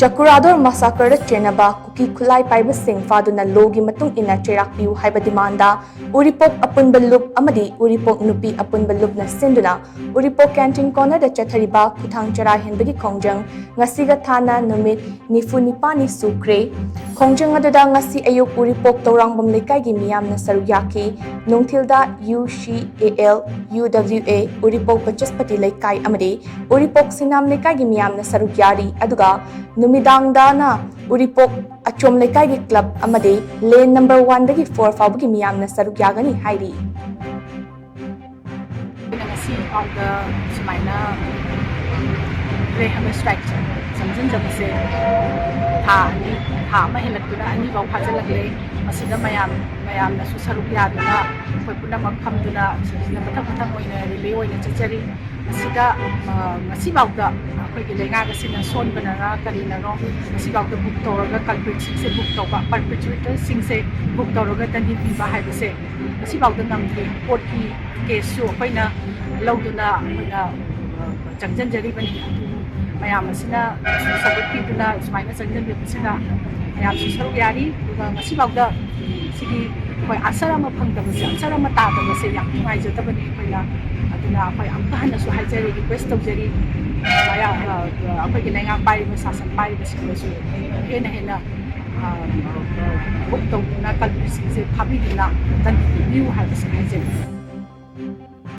Jacurador massacre chenaba kuki khulai paiba sing faduna logi matung ina cherak piu haiba demanda uripok apunba loop amadi uripok nupi apunba loop na sinduna uripok canteen corner da chathariba kuthang chara henbagi khongjang ngasiga thana numit nifu nipani sukre khongjang aduda ngasi ayuk uripok tawrangbam lekai gi miyam na saru yaki nungthilda UCAL UWA uripok bachaspati lekai amadi uripok sinam lekai gi miyam na saru yari aduga Numidangdana Uripok Achom Lekai gi club amade lane number 1 dagi 4 fawgi miyam na saruk yagani hairi ngasi awda sumaina rehab structure samjin jamse tha ma helakuna ani baw phajalakle masida mayam na su saruk yaduna koi puna makhamduna sina matham oina relay oina chachari masida ngasi bawda ꯑꯩꯈꯣꯏꯒꯤ ꯂꯩꯉꯥꯛ ꯑꯁꯤꯅ ꯁꯣꯟꯕꯅꯔ ꯀꯔꯤꯅꯔꯣ ꯃꯁꯤꯐꯥꯎꯗ book ꯇꯧꯔꯒ ꯀꯜꯄ꯭ꯔꯤꯠꯁꯤꯡꯁꯦ book ꯇꯧꯕ ꯄꯔꯄꯦꯇ꯭ꯔꯦꯇꯔꯁꯤꯡꯁꯦ book ꯇꯧꯔꯒ ꯗꯟꯗꯤ ꯄꯤꯕ ꯍꯥꯏꯕꯁꯦ ꯃꯁꯤꯐꯥꯎꯗ ꯉꯝꯗ꯭ꯔꯤ ꯀꯣꯔꯠꯀꯤ ꯀꯦꯁꯁꯨ ꯑꯩꯈꯣꯏꯅ ꯂꯧꯗꯨꯅ ꯑꯩꯈꯣꯏꯅ ꯆꯪꯖꯟꯖꯔꯤꯕꯅꯤ ꯃꯌꯥꯝ ꯑꯁꯤꯅ ꯁꯧꯒꯠꯄꯤꯗꯨꯅ ꯁꯨꯃꯥꯏꯅ ꯆꯪꯖꯟꯕꯤꯕꯁꯤꯅ ꯃꯌꯥꯝꯁꯨ ꯁꯔꯨꯛ ꯌꯥꯔꯤ ꯑꯗꯨꯒ ꯃꯁꯤꯐꯥꯎꯗ ꯁꯤꯒꯤ ꯑꯩꯈꯣꯏ ꯑꯟꯁꯔ ꯑꯃ ꯐꯪꯗꯕꯁꯦ ꯑꯟꯁꯔ ꯑꯃ ꯇꯥꯗꯕꯁꯦ ꯌꯥꯝ ꯅꯨꯡꯉꯥꯏꯖꯗꯕꯅꯤ ꯑꯩꯈꯣꯏꯅ ꯑꯗꯨꯅ ꯑꯩꯈꯣꯏ ꯑꯃꯨꯛꯀ ꯍꯟꯅꯁꯨ ꯍꯥꯏꯖꯔꯤ ꯔꯤꯀ꯭ꯋꯦꯁ ꯇꯧꯖꯔꯤ ꯑꯩꯈꯣꯏꯒꯤ ꯂꯩꯉꯥꯛ ꯄꯥꯏꯔꯤꯕ ꯁꯥꯁꯟ ꯄꯥꯏꯔꯤꯕꯁꯤꯡꯅꯁꯨ ꯍꯦꯟꯅ ꯕꯨꯛ ꯇꯧꯗꯨꯅ ꯀꯜꯄ꯭ꯔꯤꯠꯁꯤꯡꯁꯦ ꯐꯥꯕꯤꯗꯨꯅ ꯗꯟꯗꯤ ꯄꯤꯕꯤꯌꯨ ꯍꯥꯏꯕꯁꯤ ꯍꯥꯏꯖꯔꯤ